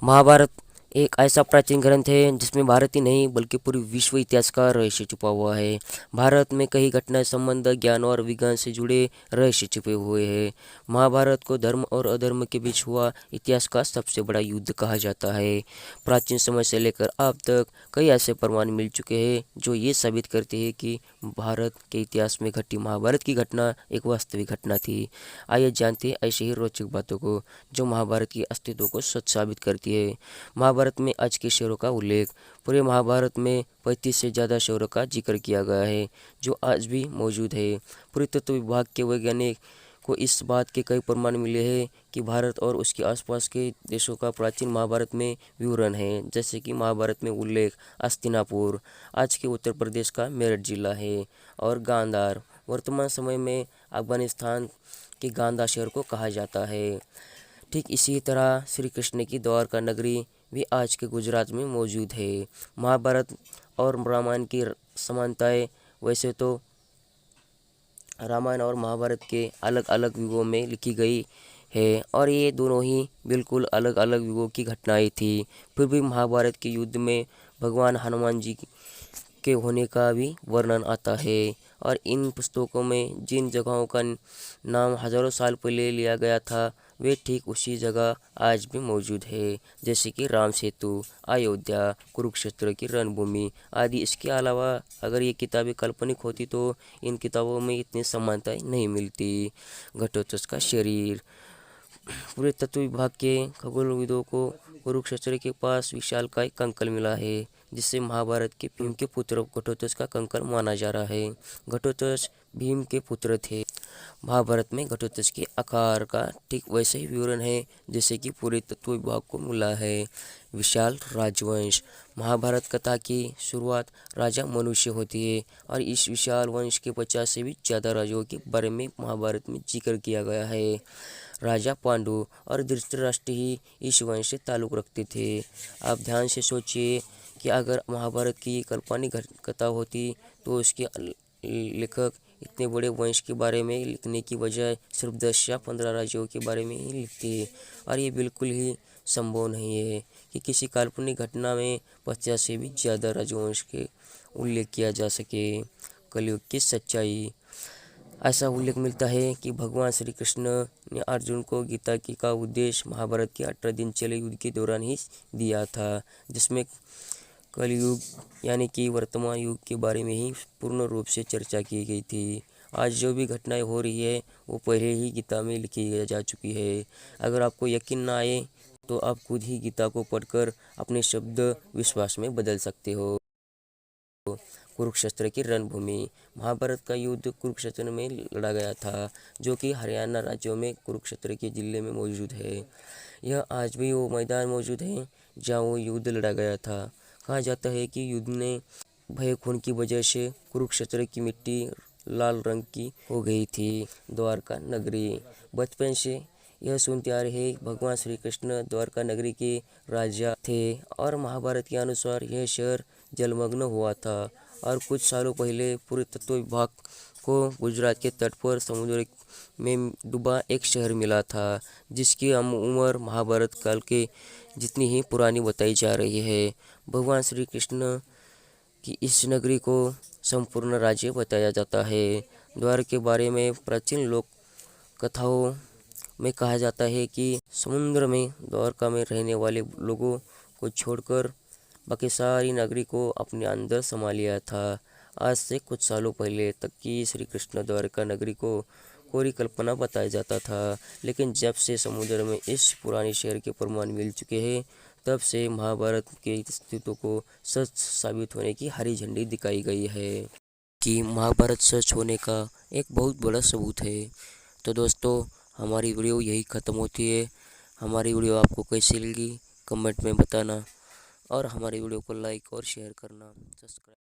महाभारत एक ऐसा प्राचीन ग्रंथ है जिसमें भारत ही नहीं बल्कि पूरी विश्व इतिहास का रहस्य छुपा हुआ है। भारत में कई घटनाएं, संबंध, ज्ञान और विज्ञान से जुड़े रहस्य छिपे हुए हैं। महाभारत को धर्म और अधर्म के बीच हुआ इतिहास का सबसे बड़ा युद्ध कहा जाता है। प्राचीन समय से लेकर अब तक कई ऐसे प्रमाण मिल चुके हैं जो ये साबित करते हैं कि भारत के इतिहास में घटी महाभारत की घटना एक वास्तविक घटना थी। आइए जानते हैं ऐसे ही रोचक बातों को जो महाभारत की अस्तित्व को सच साबित करती है। महाभारत में आज के शेरों का उल्लेख। पूरे महाभारत में 35 से ज़्यादा शेरों का जिक्र किया गया है जो आज भी मौजूद है। पुरातत्व विभाग के वैज्ञानिक को इस बात के कई प्रमाण मिले हैं कि भारत और उसके आसपास के देशों का प्राचीन महाभारत में विवरण है। जैसे कि महाभारत में उल्लेख हस्तिनापुर आज के उत्तर प्रदेश का मेरठ जिला है और गांधार वर्तमान समय में अफगानिस्तान के गांधार शहर को कहा जाता है। ठीक इसी तरह श्री कृष्ण की द्वारका नगरी भी आज के गुजरात में मौजूद है। महाभारत और रामायण की समानताएं वैसे तो रामायण और महाभारत के अलग अलग युगों में लिखी गई है और ये दोनों ही बिल्कुल अलग अलग युगों की घटनाएं थी। फिर भी महाभारत के युद्ध में भगवान हनुमान जी के होने का भी वर्णन आता है और इन पुस्तकों में जिन जगहों का नाम हजारों साल पहले लिया गया था वे ठीक उसी जगह आज भी मौजूद है। जैसे कि राम सेतु, अयोध्या, कुरुक्षेत्र की रणभूमि आदि। इसके अलावा अगर ये किताबें काल्पनिक होती तो इन किताबों में इतनी समानताएं नहीं मिलती। घटोत्कच का शरीर। पूरे तत्व विभाग के खगोलविदों को कुरुक्षेत्र के पास विशालकाय कंकड़ मिला है जिससे महाभारत के भीम के पुत्र घटोत्कच का कंकड़ माना जा रहा है। घटोत्कच भीम के पुत्र थे। महाभारत में घटोत्कच के आकार का ठीक वैसे ही विवरण है जैसे कि पूरे तत्व विभाग को मिला है। विशाल राजवंश। महाभारत कथा की शुरुआत राजा मनुष्य होती है और इस विशाल वंश के 50 से भी ज़्यादा राजाओं के बारे में महाभारत में जिक्र किया गया है। राजा पांडु और धृतराष्ट्र ही इस वंश से ताल्लुक़ रखते थे। आप ध्यान से सोचिए कि अगर महाभारत की काल्पनिक कथा होती तो उसके लेखक इतने बड़े वंश के बारे में लिखने की बजाय सिर्फ 10 या 15 राज्यों के बारे में ही लिखते और ये बिल्कुल ही संभव नहीं है कि किसी काल्पनिक घटना में 50 से भी ज़्यादा राजवंश के उल्लेख किया जा सके। कलयुग की सच्चाई। ऐसा उल्लेख मिलता है कि भगवान श्री कृष्ण ने अर्जुन को गीता की का उद्देश्य महाभारत के 18 दिन चले युद्ध के दौरान ही दिया था जिसमें कलयुग यानी कि वर्तमान युग के बारे में ही पूर्ण रूप से चर्चा की गई थी। आज जो भी घटनाएं हो रही है वो पहले ही गीता में लिखी जा चुकी है। अगर आपको यकीन ना आए तो आप खुद ही गीता को पढ़कर अपने शब्द विश्वास में बदल सकते हो। कुरुक्षेत्र की रणभूमि। महाभारत का युद्ध कुरुक्षेत्र में लड़ा गया था जो कि हरियाणा राज्यों में कुरुक्षेत्र के जिले में मौजूद है। यह आज भी वो मैदान मौजूद है जहाँ वो युद्ध लड़ा गया था। कहा जाता है कि युद्ध ने भय खून की वजह से कुरुक्षेत्र की मिट्टी लाल रंग की हो गई थी। द्वारका नगरी। बचपन से यह सुनते आ रहे हैं भगवान श्री कृष्ण द्वारका नगरी के राजा थे और महाभारत के अनुसार यह शहर जलमग्न हुआ था और कुछ सालों पहले पूरे तत्व विभाग को गुजरात के तट पर समुद्र में डूबा एक शहर मिला था जिसकी उम्र महाभारत काल के जितनी ही पुरानी बताई जा रही है। भगवान श्री कृष्ण की इस नगरी को संपूर्ण राज्य बताया जाता है। द्वार के बारे में प्राचीन लोक कथाओं में कहा जाता है कि समुद्र में द्वारका में रहने वाले लोगों को छोड़कर बाकी सारी नगरी को अपने अंदर समा लिया था। आज से कुछ सालों पहले तक की श्री कृष्ण द्वारका नगरी को कोरी कल्पना बताया जाता था लेकिन जब से समुद्र में इस पुराने शहर के प्रमाण मिल चुके हैं तब से महाभारत के अस्तित्व को सच साबित होने की हरी झंडी दिखाई गई है कि महाभारत सच होने का एक बहुत बड़ा सबूत है। तो दोस्तों हमारी वीडियो यही ख़त्म होती है। हमारी वीडियो आपको कैसी लगी कमेंट में बताना और हमारी वीडियो को लाइक और शेयर करना, सब्सक्राइब